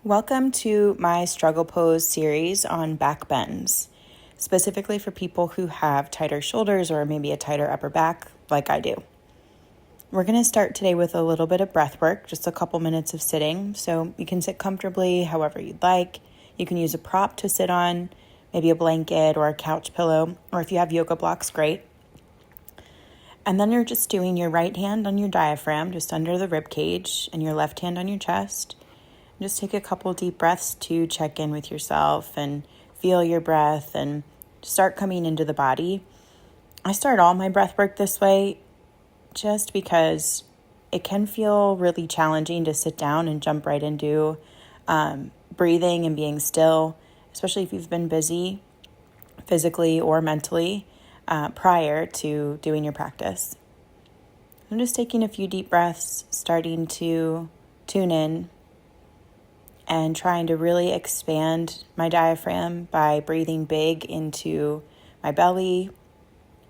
Welcome to my struggle pose series on backbends, specifically for people who have tighter shoulders or maybe a tighter upper back like I do. We're going to start today with a little bit of breath work, just a couple minutes of sitting. So you can sit comfortably however you'd like. You can use a prop to sit on, maybe a blanket or a couch pillow, or if you have yoga blocks, great. And then you're just doing your right hand on your diaphragm, just under the rib cage, and your left hand on your chest. Just take a couple deep breaths to check in with yourself and feel your breath and start coming into the body. I start all my breath work this way just because it can feel really challenging to sit down and jump right into breathing and being still, especially if you've been busy physically or mentally prior to doing your practice. I'm just taking a few deep breaths, starting to tune in and trying to really expand my diaphragm by breathing big into my belly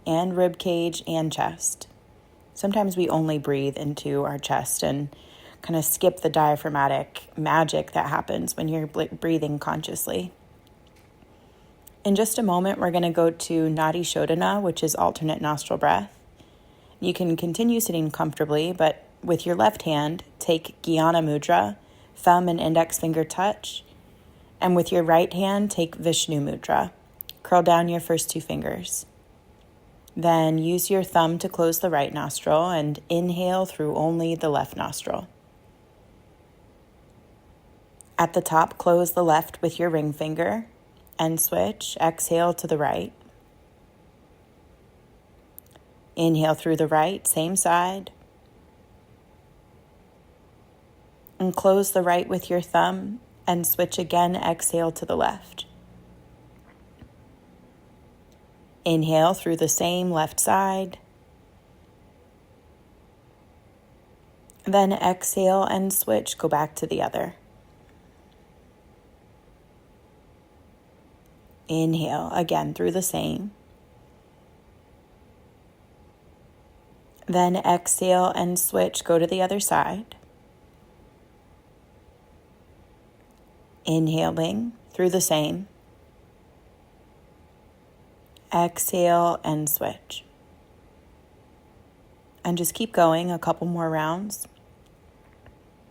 and rib cage and chest. Sometimes we only breathe into our chest and kind of skip the diaphragmatic magic that happens when you're breathing consciously. In just a moment, we're going to go to Nadi Shodhana, which is alternate nostril breath. You can continue sitting comfortably, but with your left hand, take Jnana Mudra, thumb and index finger touch, and with your right hand, take Vishnu Mudra. Curl down your first two fingers. Then use your thumb to close the right nostril and inhale through only the left nostril. At the top, close the left with your ring finger and switch. Exhale to the right. Inhale through the right, same side. And close the right with your thumb and switch again. Exhale to the left. Inhale through the same left side. Then exhale and switch. Go back to the other. Inhale again through the same. Then exhale and switch. Go to the other side. Inhaling through the same. Exhale and switch. And just keep going a couple more rounds.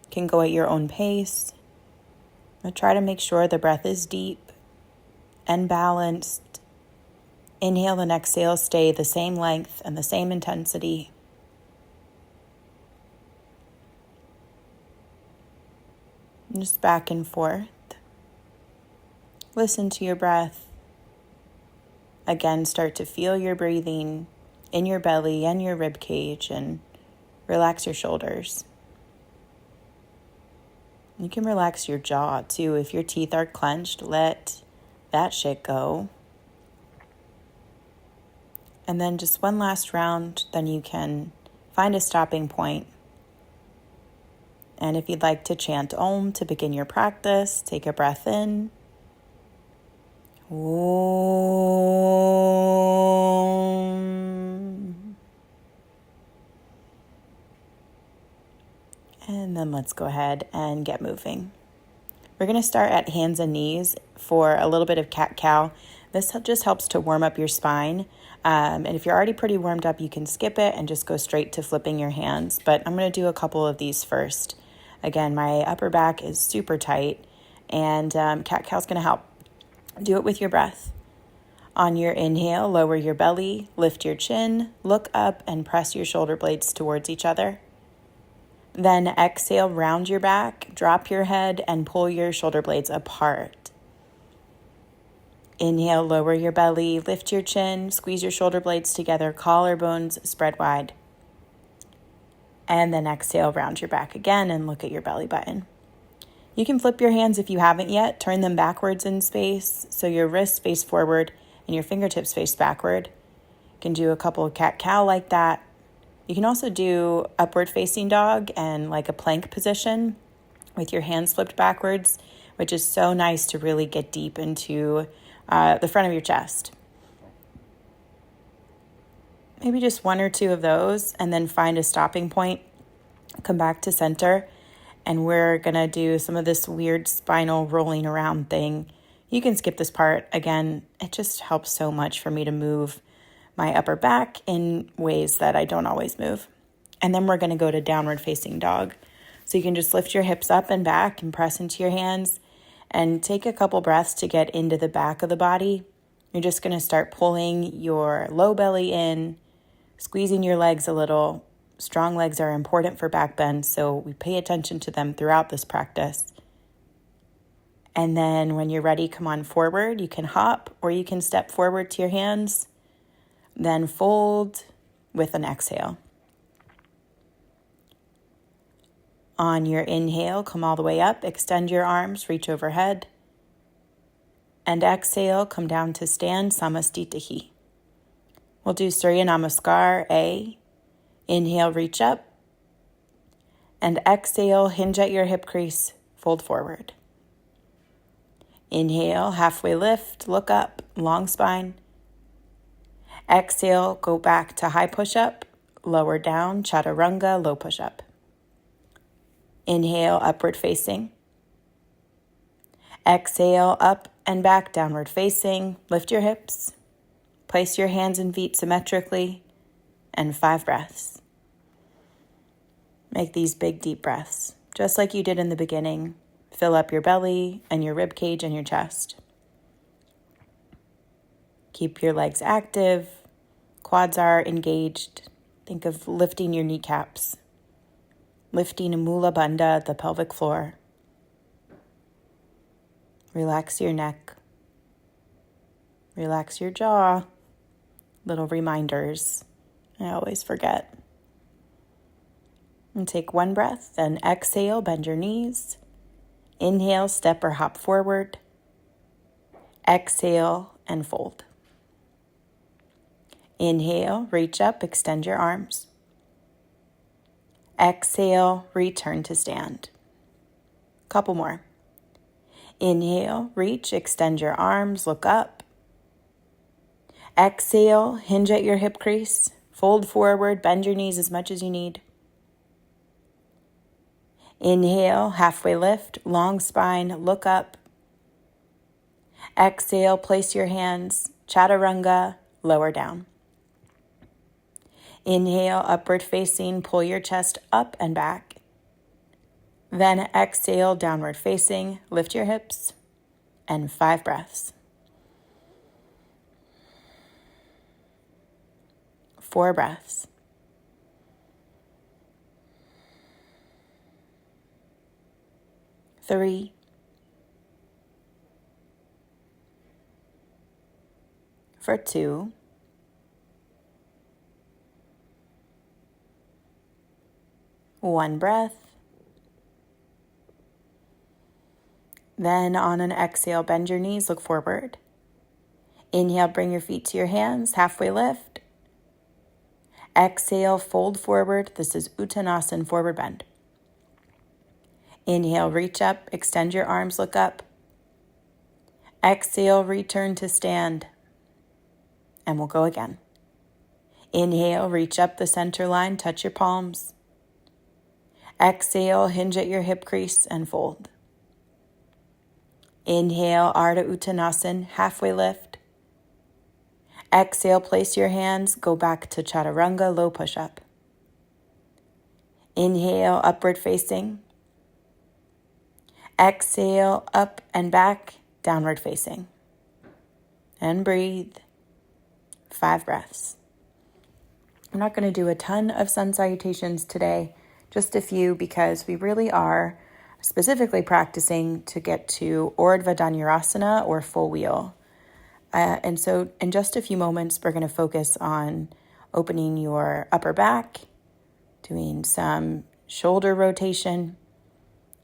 You can go at your own pace. But try to make sure the breath is deep and balanced. Inhale and exhale stay the same length and the same intensity. And just back and forth. Listen to your breath. Again, start to feel your breathing in your belly and your rib cage and relax your shoulders. You can relax your jaw too. If your teeth are clenched, let that shit go. And then just one last round, then you can find a stopping point. And if you'd like to chant Om to begin your practice, take a breath in. Om. And then let's go ahead and get moving. We're going to start at hands and knees for a little bit of cat-cow. This just helps to warm up your spine. And if you're already pretty warmed up, you can skip it and just go straight to flipping your hands. But I'm going to do a couple of these first. Again, my upper back is super tight, and cat-cow is going to help. Do it with your breath. On your inhale, lower your belly, lift your chin, look up, and press your shoulder blades towards each other. Then exhale, round your back, drop your head, and pull your shoulder blades apart. Inhale, lower your belly, lift your chin, squeeze your shoulder blades together, collarbones spread wide. And then exhale, round your back again, and look at your belly button. You can flip your hands if you haven't yet. Turn them backwards in space so your wrists face forward and your fingertips face backward. You can do a couple of cat-cow like that. You can also do upward facing dog and like a plank position with your hands flipped backwards, which is so nice to really get deep into the front of your chest. Maybe just one or two of those, and then find a stopping point. Come back to center and we're going to do some of this weird spinal rolling around thing. You can skip this part. Again, it just helps so much for me to move my upper back in ways that I don't always move. And then we're going to go to downward facing dog. So you can just lift your hips up and back and press into your hands and take a couple breaths to get into the back of the body. You're just going to start pulling your low belly in, squeezing your legs a little. Strong legs are important for back bend, so we pay attention to them throughout this practice. And then when you're ready, come on forward. You can hop or you can step forward to your hands, then fold with an exhale. On your inhale, come all the way up, extend your arms, reach overhead. And exhale, come down to stand, Samastitihi. We'll do Surya Namaskar, A. Inhale, reach up. And exhale, hinge at your hip crease, fold forward. Inhale, halfway lift, look up, long spine. Exhale, go back to high push-up, lower down, chaturanga, low push-up. Inhale, upward facing. Exhale, up and back, downward facing. Lift your hips. Place your hands and feet symmetrically. And 5 breaths. Make these big, deep breaths, just like you did in the beginning. Fill up your belly and your rib cage and your chest. Keep your legs active. Quads are engaged. Think of lifting your kneecaps. Lifting Mula Bandha, the pelvic floor. Relax your neck. Relax your jaw. Little reminders. I always forget. And take 1 breath, then exhale, bend your knees. Inhale, step or hop forward. Exhale, and fold. Inhale, reach up, extend your arms. Exhale, return to stand. Couple more. Inhale, reach, extend your arms, look up. Exhale, hinge at your hip crease, fold forward, bend your knees as much as you need. Inhale, halfway lift, long spine, look up. Exhale, place your hands, chaturanga, lower down. Inhale, upward facing, pull your chest up and back. Then exhale, downward facing, lift your hips, and 5 breaths. 4 breaths. 3. 2. 1 breath. Then on an exhale, bend your knees, look forward. Inhale, bring your feet to your hands, halfway lift. Exhale, fold forward. This is Uttanasana, forward bend. Inhale, reach up, extend your arms, look up. Exhale, return to stand. And we'll go again. Inhale, reach up the center line, touch your palms. Exhale, hinge at your hip crease and fold. Inhale, Ardha Uttanasana, halfway lift. Exhale, place your hands, go back to chaturanga, low push-up. Inhale, upward facing. Exhale, up and back, downward facing. And breathe. 5 breaths. I'm not going to do a ton of sun salutations today, just a few, because we really are specifically practicing to get to Urdhva Dhanurasana, or full wheel. And so in just a few moments, we're going to focus on opening your upper back, doing some shoulder rotation,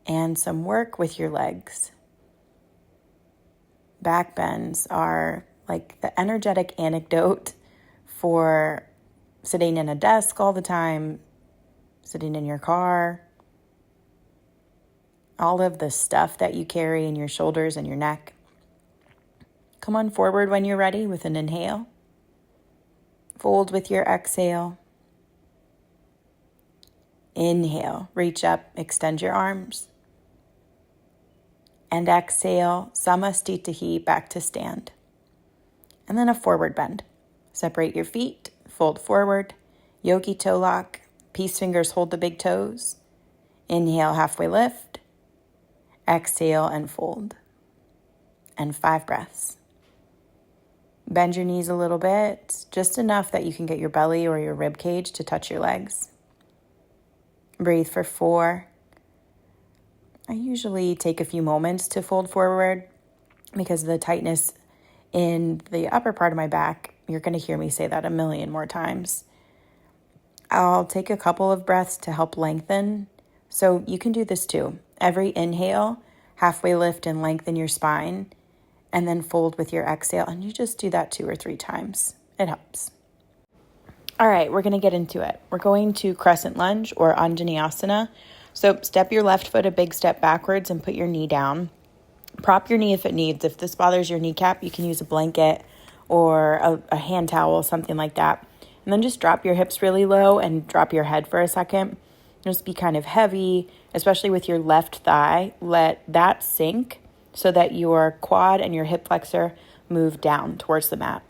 and some work with your legs. Back bends are like the energetic antidote for sitting in a desk all the time, sitting in your car, all of the stuff that you carry in your shoulders and your neck. Come on forward when you're ready with an inhale. Fold with your exhale. Inhale, reach up, extend your arms. And exhale, samastitihi, back to stand. And then a forward bend. Separate your feet, fold forward, yogi toe lock, peace fingers hold the big toes. Inhale, halfway lift. Exhale and fold. And 5 breaths. Bend your knees a little bit, just enough that you can get your belly or your rib cage to touch your legs. Breathe for 4. I usually take a few moments to fold forward because of the tightness in the upper part of my back. You're going to hear me say that a million more times. I'll take a couple of breaths to help lengthen. So you can do this too. Every inhale, halfway lift and lengthen your spine, and then fold with your exhale. And you just do that 2 or 3 times. It helps. All right, we're going to get into it. We're going to crescent lunge or anjaneyasana. So step your left foot a big step backwards and put your knee down. Prop your knee if it needs. If this bothers your kneecap, you can use a blanket or a hand towel, something like that. And then just drop your hips really low and drop your head for a second. Just be kind of heavy, especially with your left thigh. Let that sink so that your quad and your hip flexor move down towards the mat.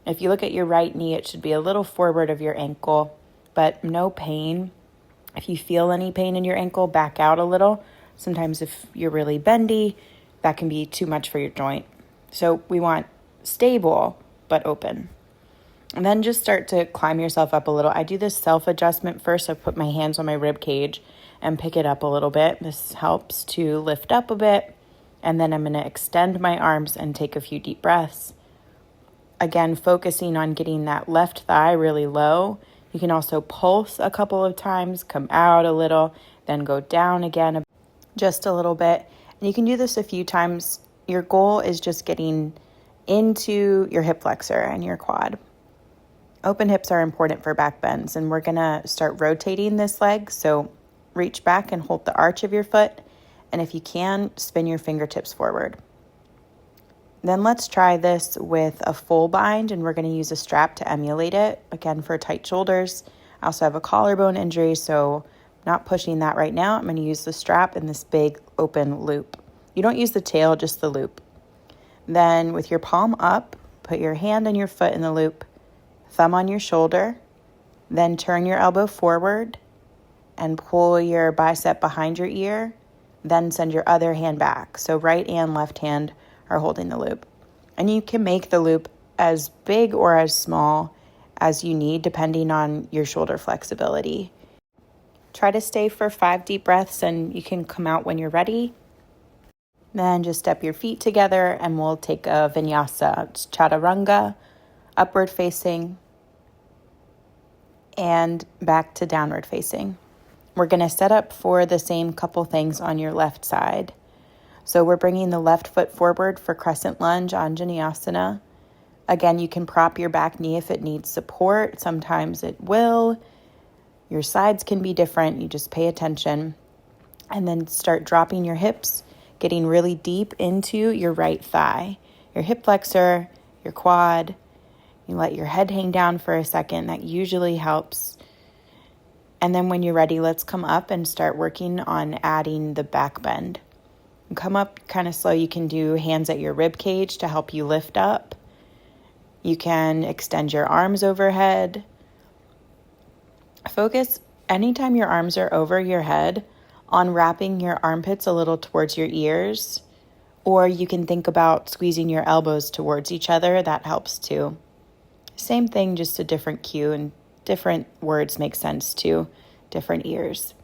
If you look at your right knee, it should be a little forward of your ankle, but no pain. If you feel any pain in your ankle, back out a little. Sometimes if you're really bendy, that can be too much for your joint. So we want stable but open. And then just start to climb yourself up a little. I do this self-adjustment first. I put my hands on my rib cage and pick it up a little bit. This helps to lift up a bit. And then I'm going to extend my arms and take a few deep breaths. Again, focusing on getting that left thigh really low. You can also pulse a couple of times, come out a little, then go down again just a little bit. And you can do this a few times. Your goal is just getting into your hip flexor and your quad. Open hips are important for back bends, and we're going to start rotating this leg. So reach back and hold the arch of your foot. And if you can, spin your fingertips forward. Then let's try this with a full bind, and we're going to use a strap to emulate it. Again, for tight shoulders. I also have a collarbone injury, so not pushing that right now. I'm going to use the strap in this big open loop. You don't use the tail, just the loop. Then with your palm up, put your hand and your foot in the loop, thumb on your shoulder, then turn your elbow forward and pull your bicep behind your ear, then send your other hand back. So right and left hand are holding the loop. And you can make the loop as big or as small as you need, depending on your shoulder flexibility. Try to stay for 5 deep breaths, and you can come out when you're ready. Then just step your feet together and we'll take a vinyasa. It's chaturanga, upward facing, and back to downward facing. We're going to set up for the same couple things on your left side. So we're bringing the left foot forward for crescent lunge, anjaneyasana. Again, you can prop your back knee if it needs support. Sometimes it will. Your sides can be different. You just pay attention. And then start dropping your hips, getting really deep into your right thigh, your hip flexor, your quad. You let your head hang down for a second. That usually helps. And then when you're ready, let's come up and start working on adding the back bend. Come up kind of slow. You can do hands at your rib cage to help you lift up. You can extend your arms overhead. Focus anytime your arms are over your head on wrapping your armpits a little towards your ears, or you can think about squeezing your elbows towards each other. That helps too. Same thing, just a different cue, and different words make sense to different ears.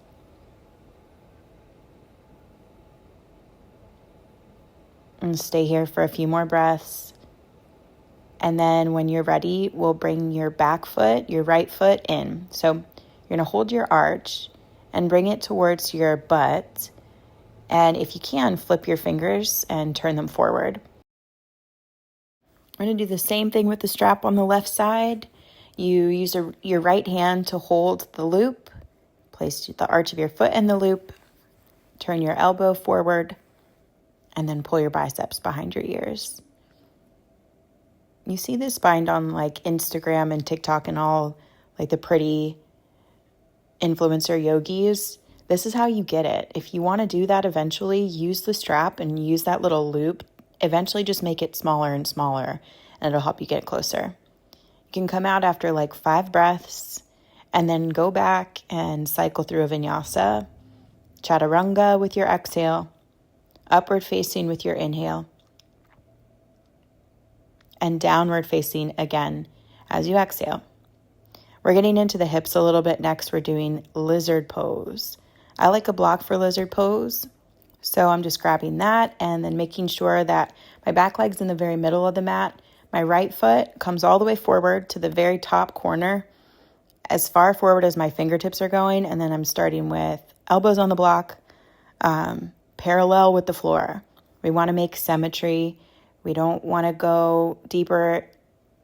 And stay here for a few more breaths. And then when you're ready, we'll bring your back foot, your right foot in. So you're going to hold your arch and bring it towards your butt. And if you can, flip your fingers and turn them forward. We're going to do the same thing with the strap on the left side. You use your right hand to hold the loop. Place the arch of your foot in the loop. Turn your elbow forward. And then pull your biceps behind your ears. You see this bind on like Instagram and TikTok and all like the pretty influencer yogis, this is how you get it. If you want to do that eventually, use the strap and use that little loop. Eventually just make it smaller and smaller, and it'll help you get closer. You can come out after like 5 breaths and then go back and cycle through a vinyasa, chaturanga with your exhale, upward facing with your inhale, and downward facing again as you exhale. We're getting into the hips a little bit next. We're doing lizard pose. I like a block for lizard pose, so I'm just grabbing that and then making sure that my back leg's in the very middle of the mat. My right foot comes all the way forward to the very top corner, as far forward as my fingertips are going, and then I'm starting with elbows on the block, parallel with the floor. We want to make symmetry. We don't want to go deeper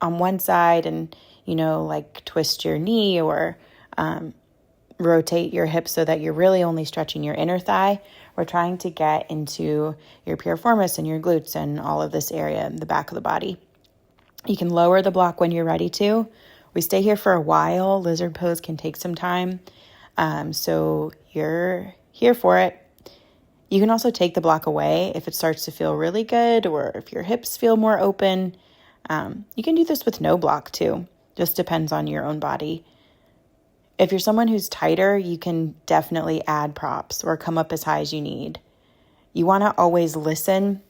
on one side and, like twist your knee or rotate your hips so that you're really only stretching your inner thigh. We're trying to get into your piriformis and your glutes and all of this area in the back of the body. You can lower the block when you're ready to. We stay here for a while. Lizard pose can take some time. So you're here for it. You can also take the block away if it starts to feel really good or if your hips feel more open. You can do this with no block too. Just depends on your own body. If you're someone who's tighter, you can definitely add props or come up as high as you need. You want to always listen,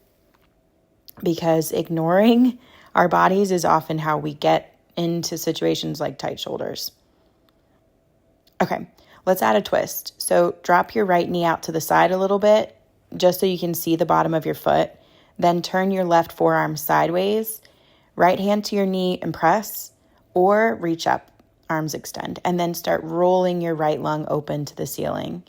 because ignoring our bodies is often how we get into situations like tight shoulders. Okay, let's add a twist. So drop your right knee out to the side a little bit, just so you can see the bottom of your foot. Then turn your left forearm sideways, right hand to your knee and press, or reach up, arms extend, and then start rolling your right lung open to the ceiling.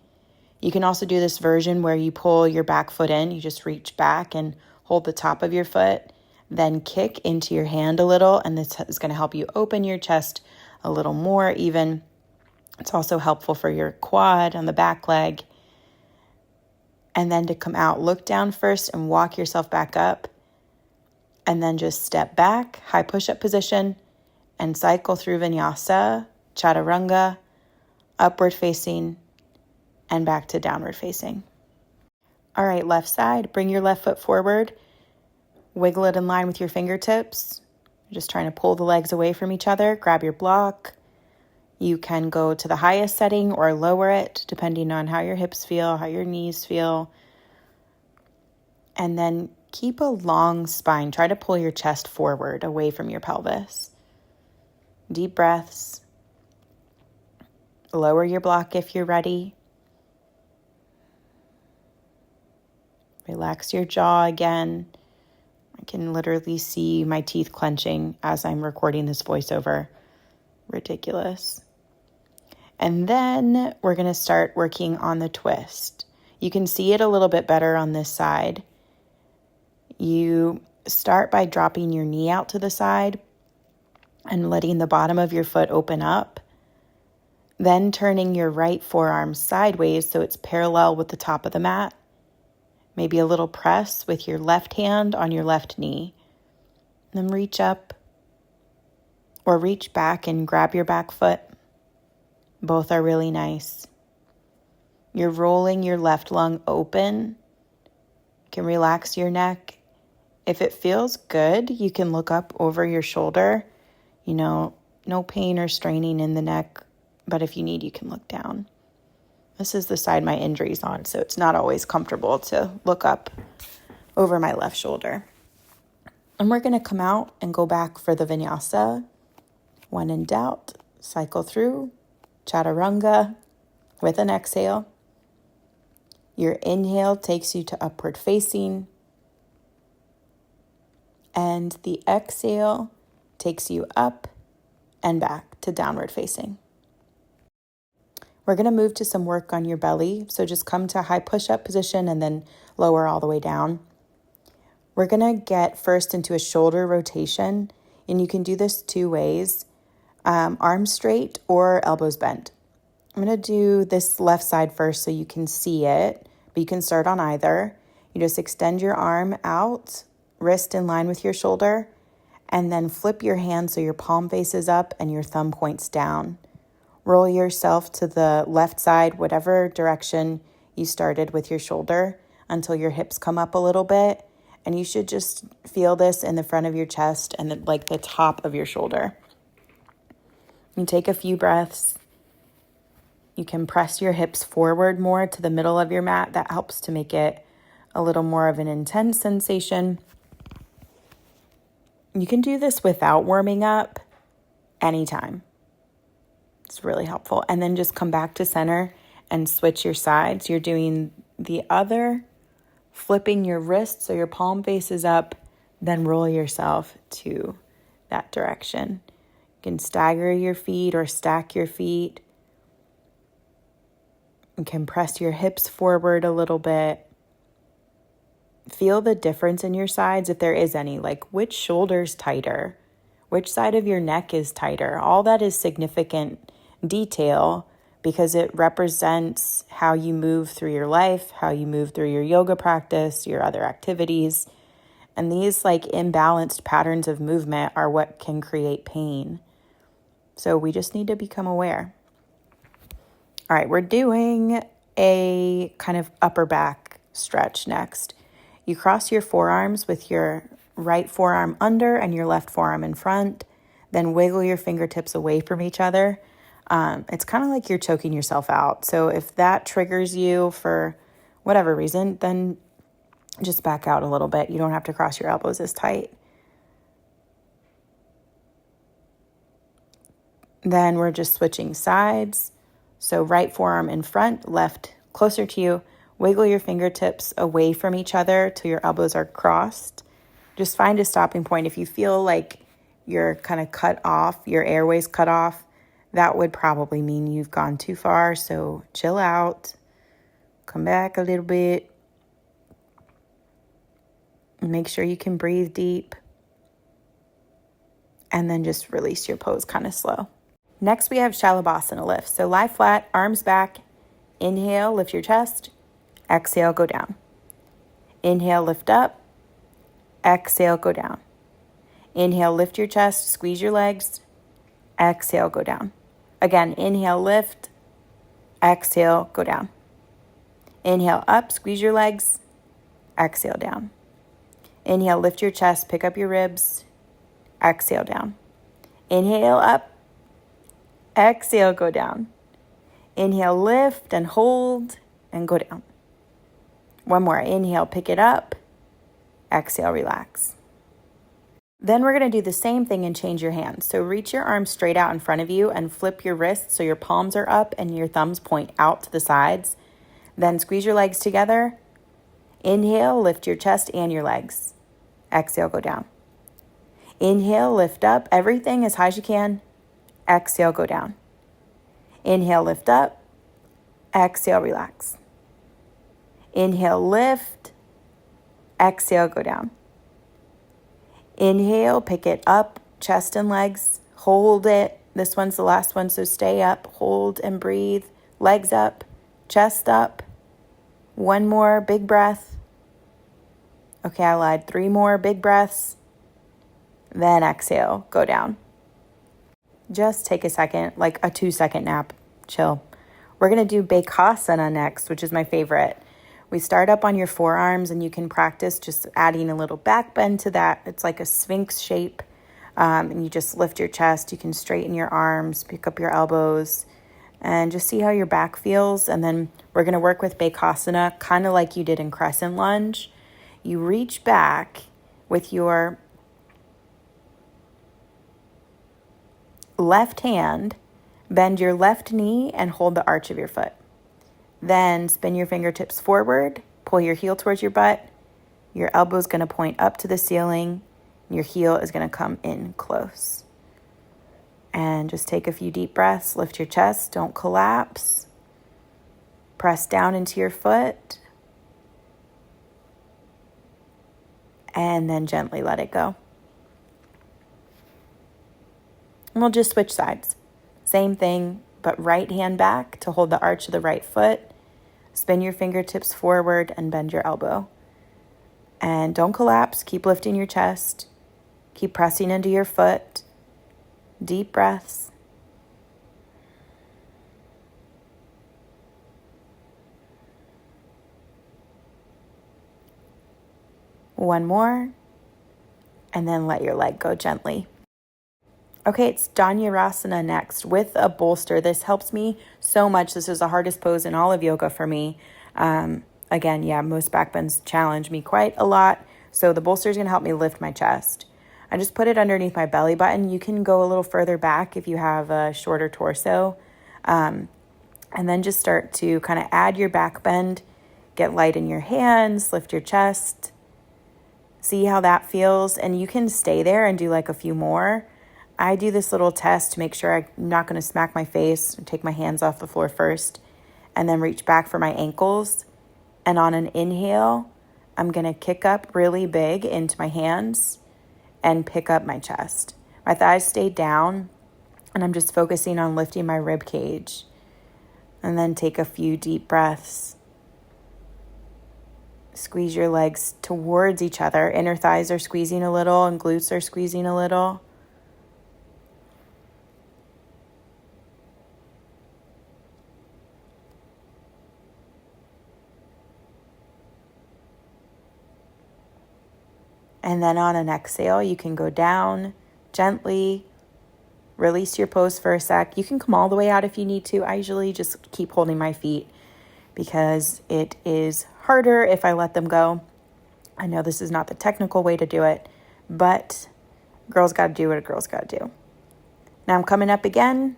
You can also do this version where you pull your back foot in. You just reach back and hold the top of your foot, then kick into your hand a little, and this is going to help you open your chest a little more even. It's also helpful for your quad on the back leg. And then to come out, look down first and walk yourself back up, and then just step back, high push-up position, and cycle through vinyasa, chaturanga, upward facing, and back to downward facing. All right, left side, bring your left foot forward, wiggle it in line with your fingertips. You're just trying to pull the legs away from each other. Grab your block. You can go to the highest setting or lower it, depending on how your hips feel, how your knees feel. And then keep a long spine. Try to pull your chest forward, away from your pelvis. Deep breaths. Lower your block if you're ready. Relax your jaw again. I can literally see my teeth clenching as I'm recording this voiceover. Ridiculous. And then we're going to start working on the twist. You can see it a little bit better on this side. You start by dropping your knee out to the side and letting the bottom of your foot open up. Then turning your right forearm sideways so it's parallel with the top of the mat. Maybe a little press with your left hand on your left knee. Then reach up or reach back and grab your back foot. Both are really nice. You're rolling your left lung open. You can relax your neck. If it feels good, you can look up over your shoulder. No pain or straining in the neck, but if you need, you can look down. This is the side my injury's on, so it's not always comfortable to look up over my left shoulder. And we're going to come out and go back for the vinyasa. When in doubt, cycle through chaturanga with an exhale. Your inhale takes you to upward facing, and the exhale takes you up and back to downward facing. We're going to move to some work on your belly. So just come to high push-up position and then lower all the way down. We're going to get first into a shoulder rotation, and you can do this 2 ways, arms straight or elbows bent. I'm going to do this left side first so you can see it, but you can start on either. You just extend your arm out, wrist in line with your shoulder, and then flip your hand so your palm faces up and your thumb points down. Roll yourself to the left side, whatever direction you started with your shoulder, until your hips come up a little bit. And you should just feel this in the front of your chest and the top of your shoulder. You take a few breaths. You can press your hips forward more to the middle of your mat. That helps to make it a little more of an intense sensation. You can do this without warming up anytime. It's really helpful. And then just come back to center and switch your sides. You're doing the other, flipping your wrist so your palm faces up, then roll yourself to that direction. You can stagger your feet or stack your feet. You can press your hips forward a little bit. Feel the difference in your sides if there is any, like which shoulder's tighter, which side of your neck is tighter. All that is significant detail because it represents how you move through your life, how you move through your yoga practice, your other activities. And these imbalanced patterns of movement are what can create pain. So we just need to become aware. All right, we're doing a kind of upper back stretch next. You cross your forearms with your right forearm under and your left forearm in front, then wiggle your fingertips away from each other. It's kind of like you're choking yourself out. So if that triggers you for whatever reason, then just back out a little bit. You don't have to cross your elbows as tight. Then we're just switching sides. So right forearm in front, left closer to you. Wiggle your fingertips away from each other till your elbows are crossed. Just find a stopping point. If you feel like you're kind of cut off, your airways cut off, that would probably mean you've gone too far. So chill out, come back a little bit. Make sure you can breathe deep. And then just release your pose kind of slow. Next, we have Shalabhasana lift. So lie flat, arms back. Inhale, lift your chest. Exhale, go down. Inhale, lift up. Exhale, go down. Inhale, lift your chest, squeeze your legs. Exhale, go down. Again, inhale, lift. Exhale, go down. Inhale, up, squeeze your legs. Exhale, down. Inhale, lift your chest, pick up your ribs. Exhale, down. Inhale, up. Exhale, go down. Inhale, lift and hold and go down. One more. Inhale, pick it up. Exhale, relax. Then we're going to do the same thing and change your hands. So reach your arms straight out in front of you and flip your wrists so your palms are up and your thumbs point out to the sides. Then squeeze your legs together. Inhale, lift your chest and your legs. Exhale, go down. Inhale, lift up everything as high as you can. Exhale, go down. Inhale, lift up. Exhale, relax. Inhale, lift. Exhale, go down. Inhale, pick it up, chest and legs. Hold it. This one's the last one, so stay up. Hold and breathe. Legs up, chest up. One more big breath. Okay, I lied. 3 more big breaths. Then exhale, go down. Just take a second, like a 2-second nap. Chill. We're going to do Bakasana next, which is my favorite. We start up on your forearms and you can practice just adding a little back bend to that. It's like a sphinx shape. And you just lift your chest. You can straighten your arms, pick up your elbows, and just see how your back feels. And then we're going to work with Bakasana, kind of like you did in crescent lunge. You reach back with your left hand, bend your left knee and hold the arch of your foot. Then spin your fingertips forward, pull your heel towards your butt. Your elbow is going to point up to the ceiling. Your heel is going to come in close. And just take a few deep breaths. Lift your chest. Don't collapse. Press down into your foot. And then gently let it go. And we'll just switch sides. Same thing, but right hand back to hold the arch of the right foot. Spin your fingertips forward and bend your elbow. And don't collapse. Keep lifting your chest. Keep pressing into your foot. Deep breaths. One more, and then let your leg go gently. Okay, it's Dhanurasana next with a bolster. This helps me so much. This is the hardest pose in all of yoga for me. Again, most backbends challenge me quite a lot. So the bolster is going to help me lift my chest. I just put it underneath my belly button. You can go a little further back if you have a shorter torso. And then just start to kind of add your back bend. Get light in your hands, lift your chest. See how that feels. And you can stay there and do like a few more. I do this little test to make sure I'm not going to smack my face, take my hands off the floor first, and then reach back for my ankles. And on an inhale, I'm going to kick up really big into my hands and pick up my chest. My thighs stay down, and I'm just focusing on lifting my rib cage. And then take a few deep breaths. Squeeze your legs towards each other. Inner thighs are squeezing a little and glutes are squeezing a little. And then on an exhale, you can go down gently, release your pose for a sec. You can come all the way out if you need to. I usually just keep holding my feet because it is harder if I let them go. I know this is not the technical way to do it, but girls got to do what a girl's got to do. Now I'm coming up again.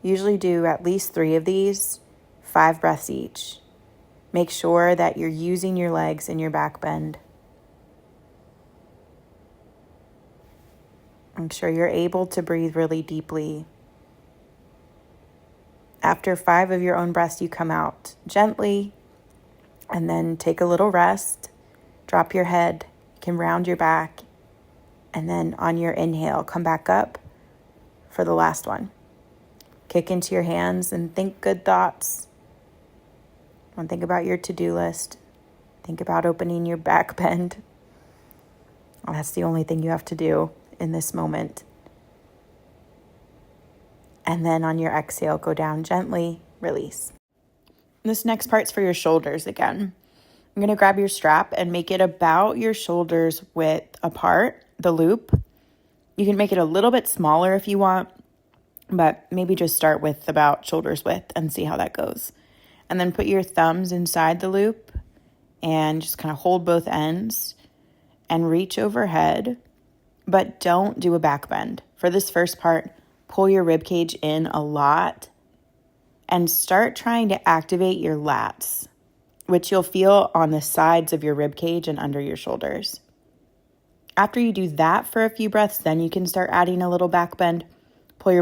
Usually do at least 3 of these, 5 breaths each. Make sure that you're using your legs in your back bend. Make sure you're able to breathe really deeply. After 5 of your own breaths, you come out gently and then take a little rest. Drop your head. You can round your back. And then on your inhale, come back up for the last one. Kick into your hands and think good thoughts. Don't think about your to-do list. Think about opening your back bend. Well, that's the only thing you have to do in this moment. And then on your exhale, go down gently, release. This next part's for your shoulders again. I'm going to grab your strap and make it about your shoulders width apart, the loop. You can make it a little bit smaller if you want, but maybe just start with about shoulders width and see how that goes. And then put your thumbs inside the loop and just kind of hold both ends and reach overhead. But don't do a back bend. For this first part, pull your rib cage in a lot and start trying to activate your lats, which you'll feel on the sides of your rib cage and under your shoulders. After you do that for a few breaths, then you can start adding a little back bend. Pull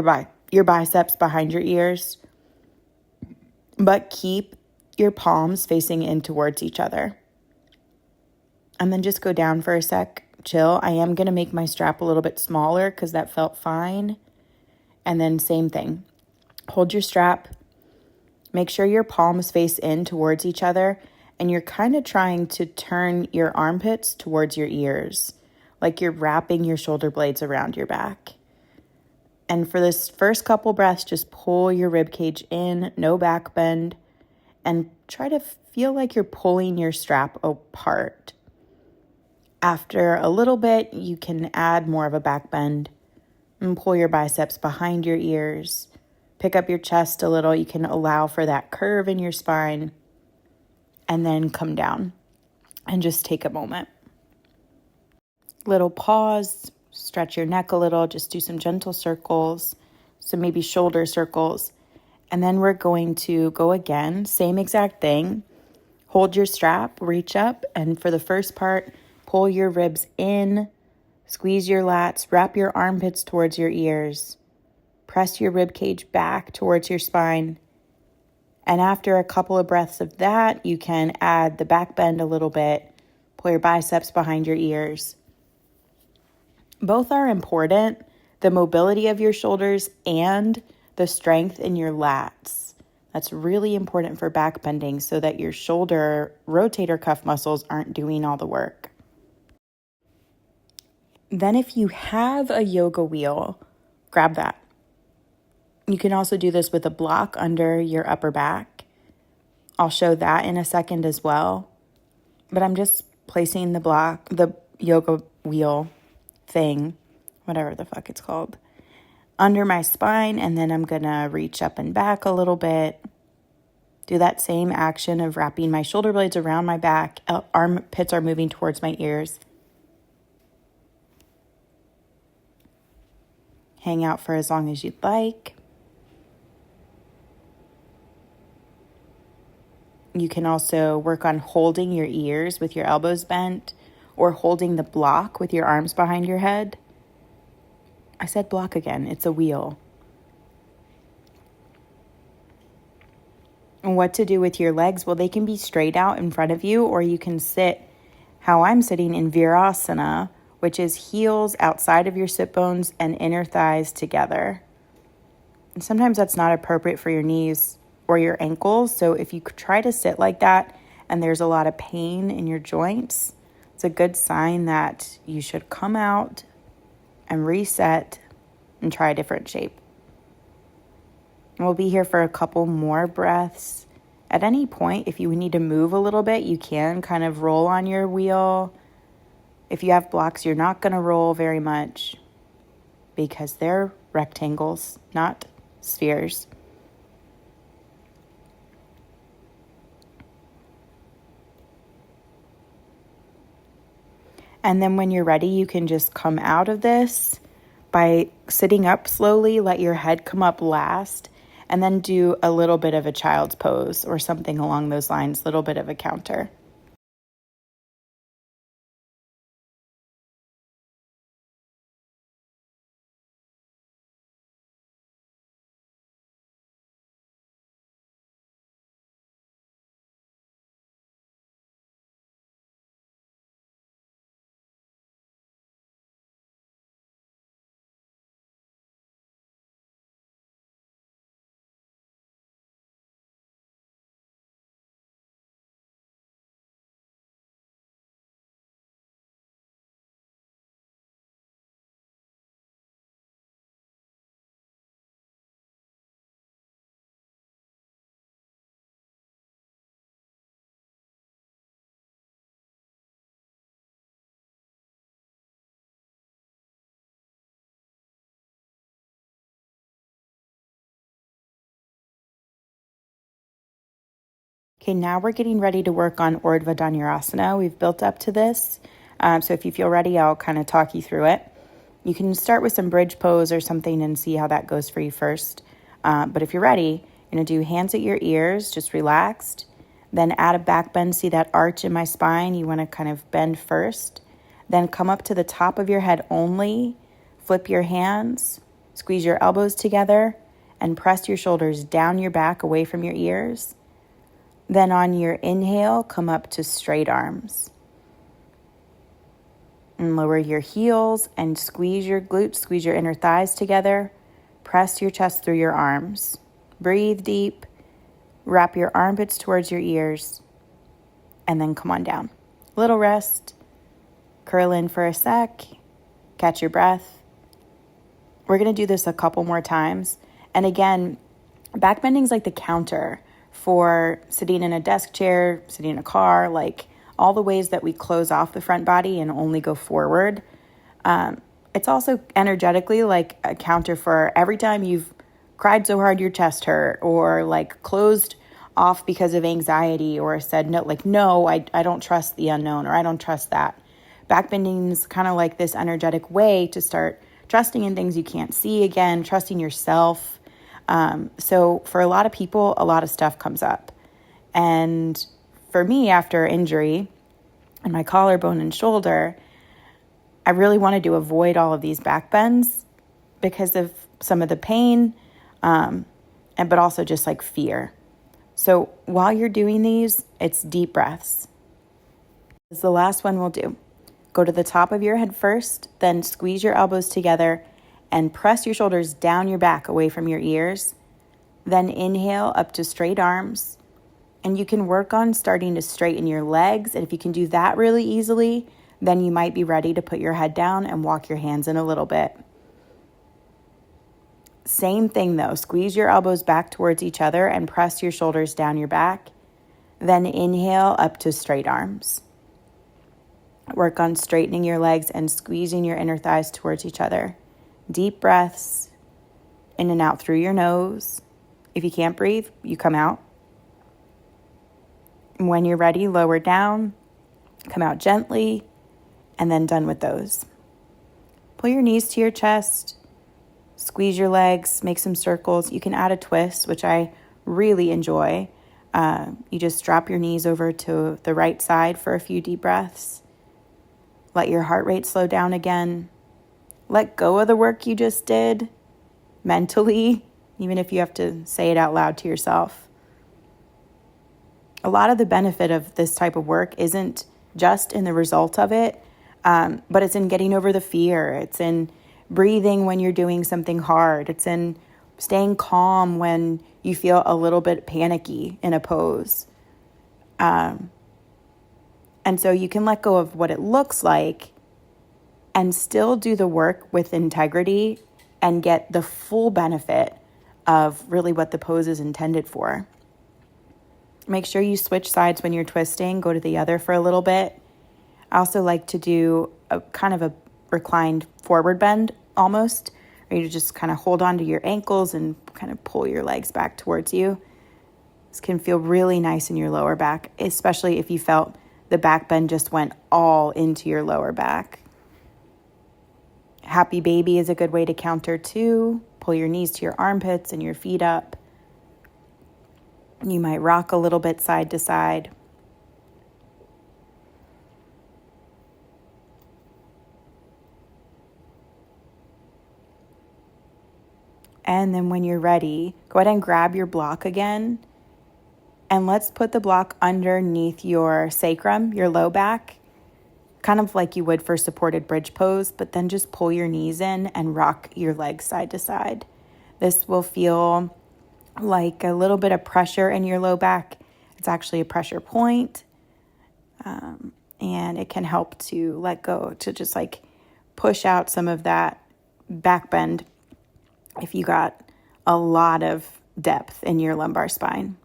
your biceps behind your ears, but keep your palms facing in towards each other. And then just go down for a sec. Chill. I am going to make my strap a little bit smaller because that felt fine. And then same thing. Hold your strap. Make sure your palms face in towards each other. And you're kind of trying to turn your armpits towards your ears. Like you're wrapping your shoulder blades around your back. And for this first couple breaths, just pull your rib cage in. No back bend. And try to feel like you're pulling your strap apart. After a little bit, you can add more of a back bend and pull your biceps behind your ears. Pick up your chest a little. You can allow for that curve in your spine and then come down and just take a moment. Little pause, stretch your neck a little, just do some gentle circles, so maybe shoulder circles. And then we're going to go again, same exact thing. Hold your strap, reach up, and for the first part, pull your ribs in, squeeze your lats, wrap your armpits towards your ears, press your rib cage back towards your spine. And after a couple of breaths of that, you can add the back bend a little bit, pull your biceps behind your ears. Both are important, the mobility of your shoulders and the strength in your lats. That's really important for back bending so that your shoulder rotator cuff muscles aren't doing all the work. Then if you have a yoga wheel, grab that. You can also do this with a block under your upper back. I'll show that in a second as well. But I'm just placing the yoga wheel thing, whatever the fuck it's called, under my spine, and then I'm going to reach up and back a little bit. Do that same action of wrapping my shoulder blades around my back. Armpits are moving towards my ears. Hang out for as long as you'd like. You can also work on holding your ears with your elbows bent or holding the block with your arms behind your head. I said block again. It's a wheel. And what to do with your legs? Well, they can be straight out in front of you, or you can sit how I'm sitting in Virasana, which is heels outside of your sit bones and inner thighs together. And sometimes that's not appropriate for your knees or your ankles. So if you try to sit like that and there's a lot of pain in your joints, it's a good sign that you should come out and reset and try a different shape. And we'll be here for a couple more breaths. At any point, if you need to move a little bit, you can kind of roll on your wheel. If you have blocks, you're not going to roll very much because they're rectangles, not spheres. And then when you're ready, you can just come out of this by sitting up slowly, let your head come up last, and then do a little bit of a child's pose or something along those lines, a little bit of a counter. Okay, now we're getting ready to work on Urdhva Dhanurasana. We've built up to this. So if you feel ready, I'll kind of talk you through it. You can start with some bridge pose or something and see how that goes for you first. But if you're ready, you're going to do hands at your ears, just relaxed. Then add a back bend. See that arch in my spine? You want to kind of bend first. Then come up to the top of your head only. Flip your hands. Squeeze your elbows together and press your shoulders down your back away from your ears. Then on your inhale, come up to straight arms. And lower your heels and squeeze your glutes, squeeze your inner thighs together. Press your chest through your arms. Breathe deep. Wrap your armpits towards your ears. And then come on down. Little rest. Curl in for a sec. Catch your breath. We're going to do this a couple more times. And again, backbending is like the counter for sitting in a desk chair, sitting in a car, like all the ways that we close off the front body and only go forward. It's also energetically like a counter for every time you've cried so hard your chest hurt, or like closed off because of anxiety, or said no, I don't trust the unknown, or I don't trust that. Backbending is kind of like this energetic way to start trusting in things you can't see again, trusting yourself. So for a lot of people, a lot of stuff comes up. And for me, after injury in my collarbone and shoulder, I really wanted to avoid all of these back bends because of some of the pain, but also just like fear. So while you're doing these, it's deep breaths. This is the last one we'll do. Go to the top of your head first, then squeeze your elbows together and press your shoulders down your back away from your ears. Then inhale up to straight arms. And you can work on starting to straighten your legs. And if you can do that really easily, then you might be ready to put your head down and walk your hands in a little bit. Same thing though, squeeze your elbows back towards each other and press your shoulders down your back. Then inhale up to straight arms. Work on straightening your legs and squeezing your inner thighs towards each other. Deep breaths in and out through your nose. If you can't breathe, you come out. When you're ready, lower down, come out gently, and then done with those. Pull your knees to your chest, squeeze your legs, make some circles. You can add a twist, which I really enjoy. You just drop your knees over to the right side for a few deep breaths. Let your heart rate slow down again. Let go of the work you just did mentally, even if you have to say it out loud to yourself. A lot of the benefit of this type of work isn't just in the result of it, but it's in getting over the fear. It's in breathing when you're doing something hard. It's in staying calm when you feel a little bit panicky in a pose. And so you can let go of what it looks like and still do the work with integrity and get the full benefit of really what the pose is intended for. Make sure you switch sides when you're twisting. Go to the other for a little bit. I also like to do a kind of a reclined forward bend almost, where you just kind of hold on to your ankles and kind of pull your legs back towards you. This can feel really nice in your lower back, especially if you felt the back bend just went all into your lower back. Happy baby is a good way to counter too. Pull your knees to your armpits and your feet up. You might rock a little bit side to side. And then when you're ready, go ahead and grab your block again. And let's put the block underneath your sacrum, your low back, kind of like you would for supported bridge pose, but then just pull your knees in and rock your legs side to side. This will feel like a little bit of pressure in your low back. It's actually a pressure point, and it can help to let go, to just like push out some of that back bend if you got a lot of depth in your lumbar spine.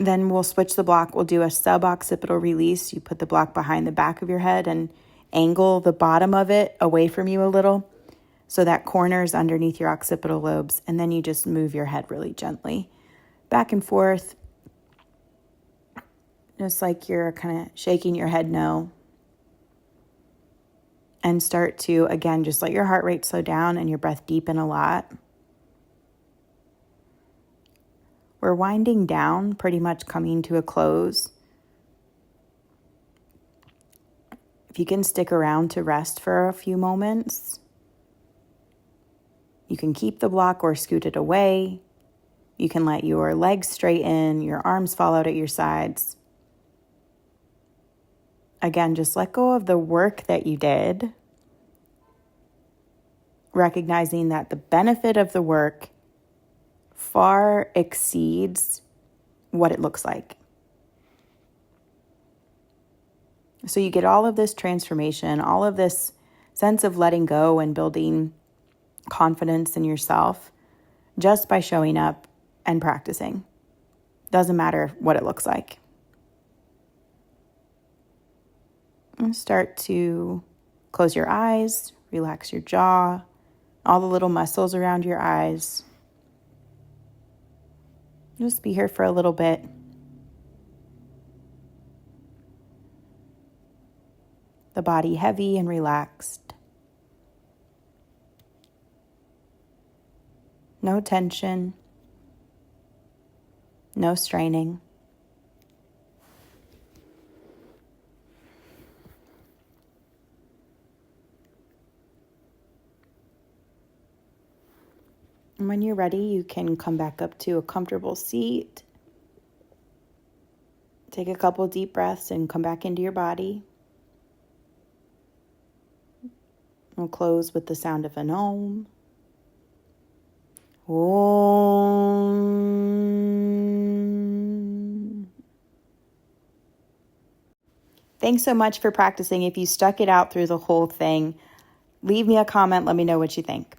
Then we'll switch the block. We'll do a suboccipital release. You put the block behind the back of your head and angle the bottom of it away from you a little, so that corner is underneath your occipital lobes, and then you just move your head really gently back and forth, just like you're kind of shaking your head no. And start to, again, just let your heart rate slow down and your breath deepen a lot. We're winding down, pretty much coming to a close. If you can stick around to rest for a few moments, you can keep the block or scoot it away. You can let your legs straighten, your arms fall out at your sides. Again, just let go of the work that you did, recognizing that the benefit of the work far exceeds what it looks like. So you get all of this transformation, all of this sense of letting go and building confidence in yourself just by showing up and practicing. Doesn't matter what it looks like. And start to close your eyes, relax your jaw, all the little muscles around your eyes. Just be here for a little bit. The body heavy and relaxed. No tension. No straining. And when you're ready, you can come back up to a comfortable seat. Take a couple deep breaths and come back into your body. We'll close with the sound of an Om. Om. Thanks so much for practicing. If you stuck it out through the whole thing, leave me a comment. Let me know what you think.